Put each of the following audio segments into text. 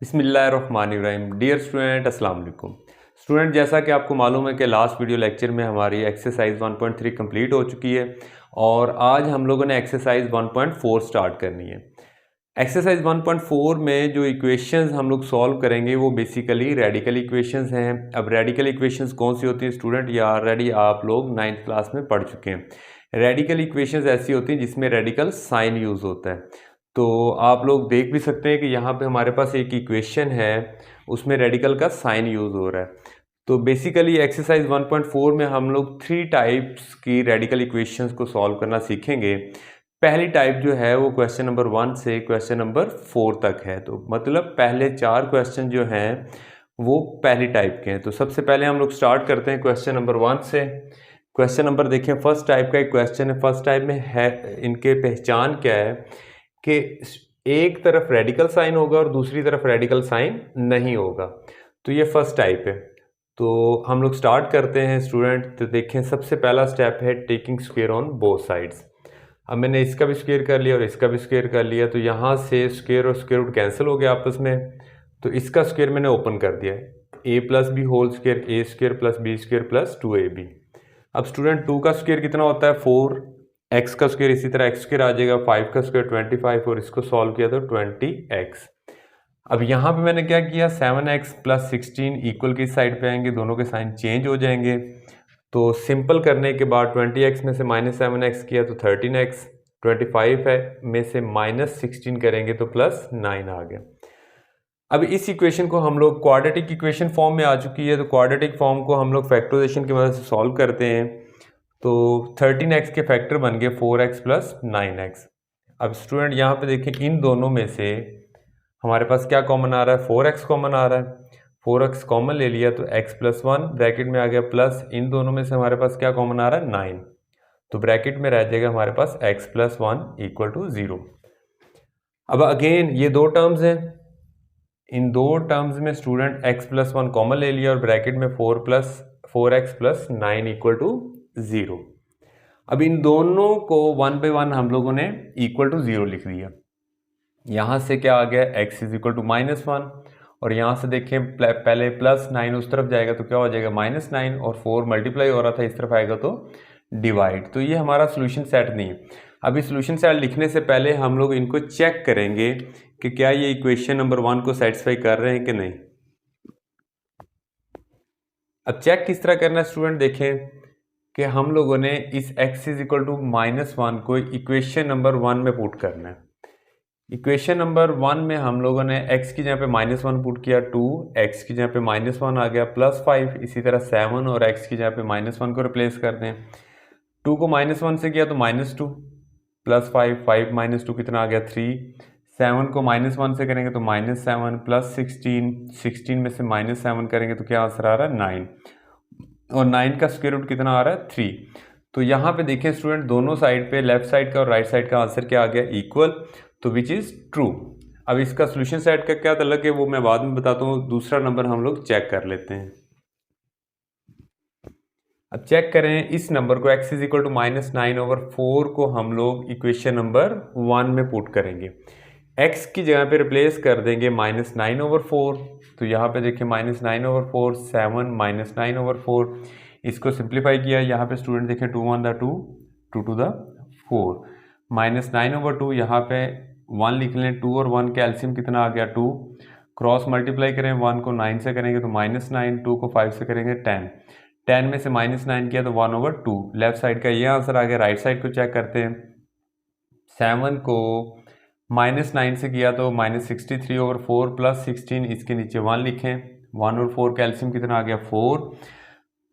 बिस्मिल्लाहिर्रहमानिर्रहीम। Dear student, अस्सलाम वालेकुम। स्टूडेंट, जैसा कि आपको मालूम है कि लास्ट वीडियो लेक्चर में हमारी एक्सरसाइज 1.3 कंप्लीट हो चुकी है और आज हम लोगों ने एक्सरसाइज 1.4 स्टार्ट करनी है। एक्सरसाइज 1.4 में जो इक्वेशंस हम लोग सॉल्व करेंगे वो बेसिकली रेडिकल इक्वेशंस हैं। अब रेडिकल इक्वेशंस कौन सी होती हैं स्टूडेंट, या ऑलरेडी आप लोग 9th क्लास में पढ़ चुके हैं। रेडिकल इक्वेशंस ऐसी होती हैं जिसमें रेडिकल साइन यूज़ होता है। तो आप लोग देख भी सकते हैं कि यहाँ पे हमारे पास एक इक्वेशन है, उसमें रेडिकल का साइन यूज़ हो रहा है। तो बेसिकली एक्सरसाइज 1.4 में हम लोग 3 टाइप्स की रेडिकल इक्वेशंस को सॉल्व करना सीखेंगे। पहली टाइप जो है वो क्वेश्चन नंबर 1 से क्वेश्चन नंबर 4 तक है। तो मतलब पहले 4 क्वेश्चन जो हैं वो पहली टाइप के हैं। तो सबसे पहले हम लोग स्टार्ट करते हैं क्वेश्चन नंबर 1 से। क्वेश्चन नंबर देखें, फर्स्ट टाइप का एक क्वेश्चन है। फर्स्ट टाइप में है, इनके पहचान क्या है कि एक तरफ रेडिकल साइन होगा और दूसरी तरफ रेडिकल साइन नहीं होगा। तो ये फर्स्ट टाइप है। तो हम लोग स्टार्ट करते हैं स्टूडेंट। तो देखें, सबसे पहला स्टेप है taking square on both sides. अब मैंने इसका भी स्क्वायर कर लिया और इसका भी स्क्वायर कर लिया, तो यहाँ से स्क्वायर और स्क्वायर रूट कैंसिल हो गया आपस में। तो इसका स्क्वायर मैंने ओपन कर दिया है, a plus B whole square, A square plus B square plus 2ab। अब स्टूडेंट 2 का स्क्वायर कितना होता है 4, x का स्क्वायर इसी तरह x स्क्वायर आ जाएगा, 5 का स्क्वायर 25 और इसको सॉल्व किया तो 20x। अब यहाँ पे मैंने क्या किया, 7x प्लस 16 इक्वल की साइड पे आएंगे, दोनों के साइन चेंज हो जाएंगे। तो सिंपल करने के बाद 20x में से -7x किया तो 13x, 25 है में से -16 करेंगे तो +9 आ गया। अब इस इक्वेशन को हम लोग क्वाड्रेटिक इक्वेशन फॉर्म में आ चुकी है, तो क्वाड्रेटिक फॉर्म को हम लोग फैक्टराइजेशन की मदद से सॉल्व करते हैं। तो 13x के फैक्टर बन गए 4x प्लस 9x। अब स्टूडेंट यहाँ पे देखें, इन दोनों में से हमारे पास क्या कॉमन आ रहा है, 4x कॉमन आ रहा है। 4x कॉमन ले लिया तो x प्लस 1 ब्रैकेट में आ गया, प्लस इन दोनों में से हमारे पास क्या कॉमन आ रहा है 9, तो ब्रैकेट में रह जाएगा हमारे पास x प्लस 1 इक्वल टू 0। अब अगेन ये दो टर्म्स हैं, इन दो टर्म्स में स्टूडेंट x प्लस 1 कॉमन ले लिया और ब्रैकेट में 4x प्लस 9 इक्वल टू 0। अब इन दोनों को 1 बाई 1 हम लोगों ने इक्वल टू 0 लिख दिया। यहाँ से क्या आ गया, x इज इक्वल टू -1 और यहाँ से देखें पहले +9 उस तरफ जाएगा तो क्या हो जाएगा -9 और 4 मल्टीप्लाई हो रहा था इस तरफ आएगा तो डिवाइड। तो ये हमारा सोल्यूशन सेट नहीं है। अभी सोल्यूशन सेट लिखने से पहले हम लोग इनको चेक करेंगे कि क्या ये इक्वेशन नंबर 1 को सेटिस्फाई कर रहे हैं कि नहीं। अब चेक किस तरह करना है स्टूडेंट, देखें कि हम लोगों ने इस x इज इक्वल टू -1 को इक्वेशन नंबर 1 में पुट करना है। इक्वेशन नंबर 1 में हम लोगों ने x की जगह पे -1 पुट किया 2, x की जगह पे -1 आ गया +5, इसी तरह 7 और x की जगह पे -1 को रिप्लेस कर दें। 2 को -1 से किया तो -2 +5, 5 -2 कितना आ गया 3, 7 को -1 से करेंगे तो -7 प्लस 16, 16 में से -7 करेंगे तो क्या आंसर आ रहा है 9 और 9 का स्क्वायर रूट कितना आ रहा है 3। तो यहाँ पे देखें स्टूडेंट, दोनों साइड पे लेफ्ट साइड का और राइट साइड का आंसर क्या आ गया इक्वल, तो विच इज़ ट्रू। अब इसका सोल्यूशन सेट का क्या तलक है वो मैं बाद में बताता हूँ। दूसरा नंबर हम लोग चेक कर लेते हैं। अब चेक करें इस नंबर को, x इज इक्वल टू -9/4 को हम लोग इक्वेशन नंबर 1 में पुट करेंगे। x की जगह पे रिप्लेस कर देंगे -9/4, तो यहाँ पे देखिए -9/4, 7 -9/4, इसको सिंप्लीफाई किया। यहाँ पे स्टूडेंट देखें 2 1 2, 2 2 4, -9/2 यहाँ पे 1 लिख लें, 2 और 1 का एलसीएम कितना आ गया 2, क्रॉस मल्टीप्लाई करें 1 को 9 से करेंगे तो -9, 2 को 5 से करेंगे 10, 10 में से -9 किया तो 1/2। लेफ्ट साइड का ये आंसर आ गया। राइट साइड को चेक करते हैं, 7 को -9 से किया तो -63/4 प्लस 16, इसके नीचे 1 लिखें, 1 और 4 का एलसीएम कितना आ गया 4,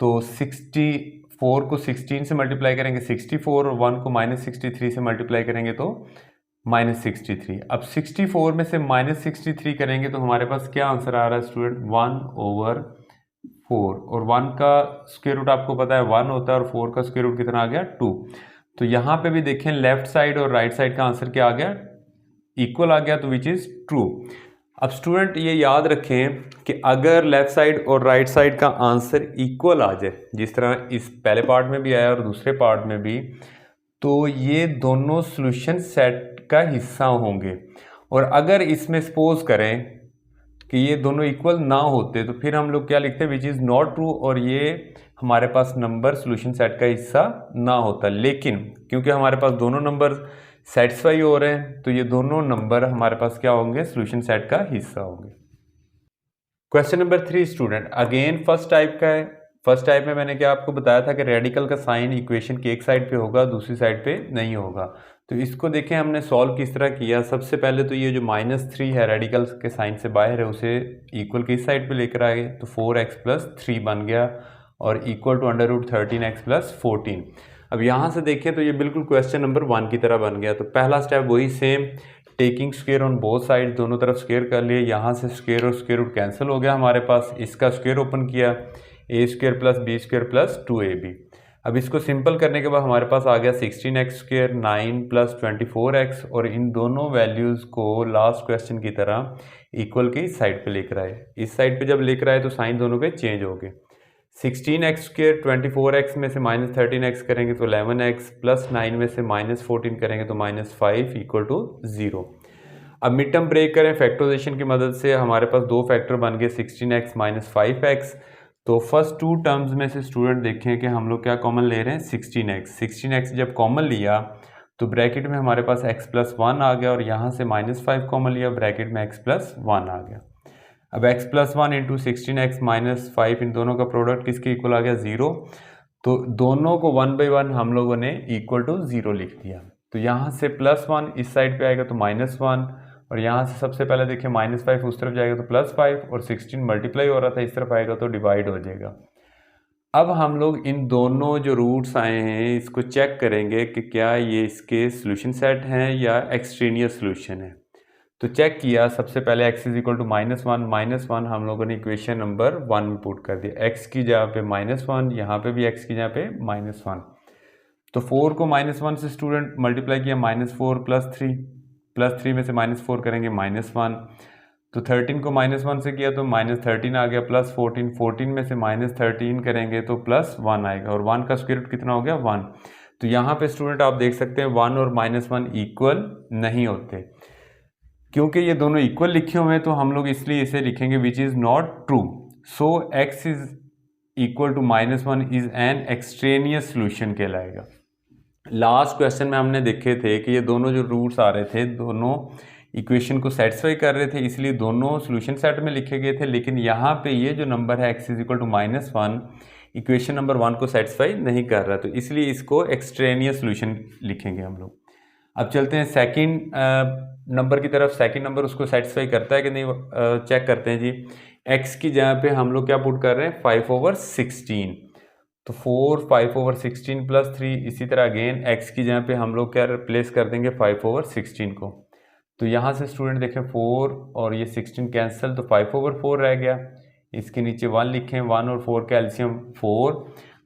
तो 64 को 16 से मल्टीप्लाई करेंगे 64 और 1 को -63 से मल्टीप्लाई करेंगे तो -63। अब 64 में से -63 करेंगे तो हमारे पास क्या आंसर आ रहा है स्टूडेंट 1/4 और 1 का स्क्वायर रूट आपको पता है 1 होता है और 4 का स्क्वायर रूट कितना आ गया 2। तो यहाँ पे भी देखें लेफ्ट साइड और राइट साइड का आंसर क्या आ गया इक्वल आ गया, तो विच इज़ ट्रू। अब स्टूडेंट ये याद रखें कि अगर लेफ्ट साइड और राइट साइड का आंसर इक्वल आ जाए, जिस तरह इस पहले पार्ट में भी आया और दूसरे पार्ट में भी, तो ये दोनों सॉल्यूशन सेट का हिस्सा होंगे। और अगर इसमें सपोज करें कि ये दोनों इक्वल ना होते तो फिर हम लोग क्या लिखते हैं, विच इज़ नॉट ट्रू, और ये हमारे पास नंबर सोल्यूशन सेट का हिस्सा ना होता। लेकिन क्योंकि हमारे पास दोनों नंबर सेटिस्फाई हो रहे हैं तो ये दोनों नंबर हमारे पास क्या होंगे, सोल्यूशन सेट का हिस्सा होंगे। Question number 3 student, again first type का है। फर्स्ट टाइप में मैंने क्या आपको बताया था कि रेडिकल का साइन इक्वेशन की एक साइड पे होगा, दूसरी साइड पे नहीं होगा। तो इसको देखें हमने सॉल्व किस तरह किया। सबसे पहले तो ये जो -3 है रेडिकल के साइन से बाहर है, उसे इक्वल किस साइड पे लेकर आए, तो 4x + 3 बन गया और इक्वल टू √13x + 14। अब यहाँ से देखें तो ये बिल्कुल क्वेश्चन नंबर 1 की तरह बन गया। तो पहला स्टेप वही same, taking square on both side, दोनों तरफ स्क्वायर कर लिए। यहाँ से स्क्वायर और स्क्वायर रूट कैंसिल हो गया हमारे पास। इसका स्क्वायर ओपन किया, a² + b² + 2ab। अब इसको सिंपल करने के बाद हमारे पास आ गया 16x², 9 + 24x, और इन दोनों वैल्यूज़ को लास्ट क्वेश्चन की तरह इक्वल की साइड पे लेकर आए। इस साइड पे जब लेकर आए तो साइन दोनों के चेंज हो गए। 16x² 24x में से -13x करेंगे तो 11x, + 9 में से -14 करेंगे तो -5 = 0। अब मिड टर्म ब्रेक करें फैक्टराइजेशन की मदद से, हमारे पास दो फैक्टर बन गए 16x - 5x। तो फर्स्ट टू टर्म्स में से स्टूडेंट देखें कि हम लोग क्या कॉमन ले रहे हैं, 16x जब कॉमन लिया तो ब्रैकेट में हमारे पास x + 1 आ गया, और यहाँ से -5 कॉमन लिया, ब्रैकेट में x + 1 आ गया। अब x + 1 × 16x - 5, इन दोनों का प्रोडक्ट किसके इक्वल आ गया, 0। तो दोनों को 1 by 1 हम लोगों ने इक्वल टू 0 लिख दिया। तो यहाँ से +1 इस साइड पे आएगा तो -1, और यहाँ से सबसे पहले देखिए -5 उस तरफ जाएगा तो +5, और 16 मल्टीप्लाई हो रहा था इस तरफ आएगा तो डिवाइड हो जाएगा। अब हम लोग इन दोनों जो रूट्स आए हैं इसको चेक करेंगे कि क्या ये इसके सोल्यूशन सेट हैं या एक्सट्रेनियस सोल्यूशन है। तो चेक किया, सबसे पहले x = -1 हम लोगों ने इक्वेशन नंबर 1 में पुट कर दिया। x की जगह पे -1, यहाँ पे भी x की जगह पे -1। तो 4 को -1 से स्टूडेंट मल्टीप्लाई किया, -4 + 3 में से -4 करेंगे -1। तो 13 को -1 से किया तो -13 आ गया, +14, 14 में से -13 करेंगे तो +1 आएगा, और 1 का स्क्वायर रूट कितना हो गया, 1। तो यहाँ पे स्टूडेंट आप देख सकते हैं 1 और -1 इक्वल नहीं होते। क्योंकि ये दोनों इक्वल लिखे हुए हैं तो हम लोग इसलिए इसे लिखेंगे which is not true. So x = -1 is an extraneous solution कहलाएगा। लास्ट क्वेश्चन में हमने देखे थे कि ये दोनों जो रूट्स आ रहे थे दोनों इक्वेशन को सेटिस्फाई कर रहे थे, इसलिए दोनों सोल्यूशन सेट में लिखे गए थे। लेकिन यहाँ पे ये जो नंबर है x = -1 इक्वेशन नंबर 1 को सेटिस्फाई नहीं कर रहा, तो इसलिए इसको एक्सट्रेनियस सोल्यूशन लिखेंगे हम लोग। अब चलते हैं सेकंड नंबर की तरफ। सेकंड नंबर उसको सेटिस्फाई करता है कि नहीं, चेक करते हैं जी। x की जगह पे हम लोग क्या पुट कर रहे हैं, 5/16। तो 4 5/16 + 3, इसी तरह अगेन x की जगह पे हम लोग क्या रिप्लेस कर देंगे, 5/16 को। तो यहाँ से स्टूडेंट देखें 4 और ये 16 कैंसिल, तो 5/4 रह गया। इसके नीचे 1 लिखें, 1 और 4 का एलसीएम 4,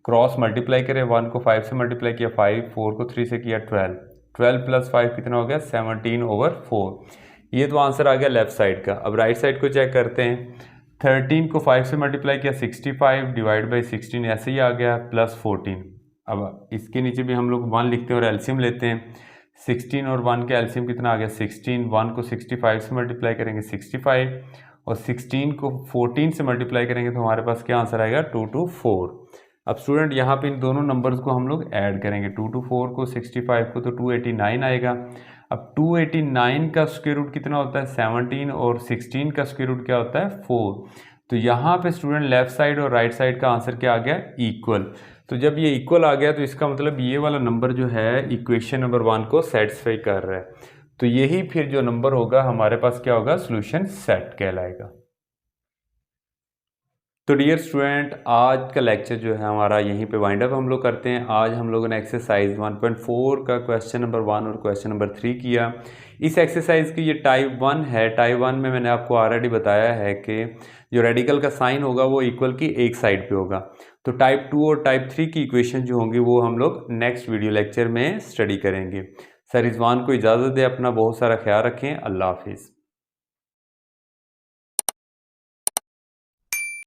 क्रॉस मल्टीप्लाई करें, 1 को 5 से मल्टीप्लाई किया 5, 4 को 3 से किया 12 + 5 कितना हो गया, 17/4। ये तो आंसर आ गया लेफ्ट साइड का। अब राइट साइड को चेक करते हैं। 13 को 5 से मल्टीप्लाई किया 65 डिवाइड बाई 16 ऐसे ही आ गया, +14। अब इसके नीचे भी हम लोग 1 लिखते हैं और एलसीएम लेते हैं। 16 और 1 का एलसीएम कितना आ गया, 16। 1 को 65 से मल्टीप्लाई करेंगे 65, और 16 को 14 से मल्टीप्लाई करेंगे तो हमारे पास क्या आंसर आएगा, 224। अब स्टूडेंट यहाँ पे इन दोनों नंबर्स को हम लोग ऐड करेंगे, 224 को 65 को, तो 289 आएगा। अब 289 का स्क्वायर रूट कितना होता है, 17, और 16 का स्क्वायर रूट क्या होता है, 4। तो यहाँ पे स्टूडेंट लेफ्ट साइड और राइट साइड का आंसर क्या आ गया, इक्वल। तो जब ये इक्वल आ गया तो इसका मतलब ये वाला नंबर जो है इक्वेशन नंबर 1 को सेटिस्फाई कर रहा है। तो यही फिर जो नंबर होगा हमारे पास क्या होगा, सोल्यूशन सेट कहलाएगा। तो डियर स्टूडेंट, आज का लेक्चर जो है हमारा यहीं पे वाइंड अप हम लोग करते हैं। आज हम लोगों ने एक्सरसाइज 1.4 का क्वेश्चन नंबर 1 और क्वेश्चन नंबर 3 किया। इस एक्सरसाइज की ये टाइप 1 है। टाइप 1 में मैंने आपको ऑलरेडी बताया है कि जो रेडिकल का साइन होगा वो इक्वल की एक साइड पे होगा। तो टाइप 2 और टाइप 3 की इक्वेशन जो होंगी वो हम लोग नेक्स्ट वीडियो लेक्चर में स्टडी करेंगे। सर रिजवान को इजाज़त दे, अपना बहुत सारा ख्याल रखें। अल्लाह हाफिज़।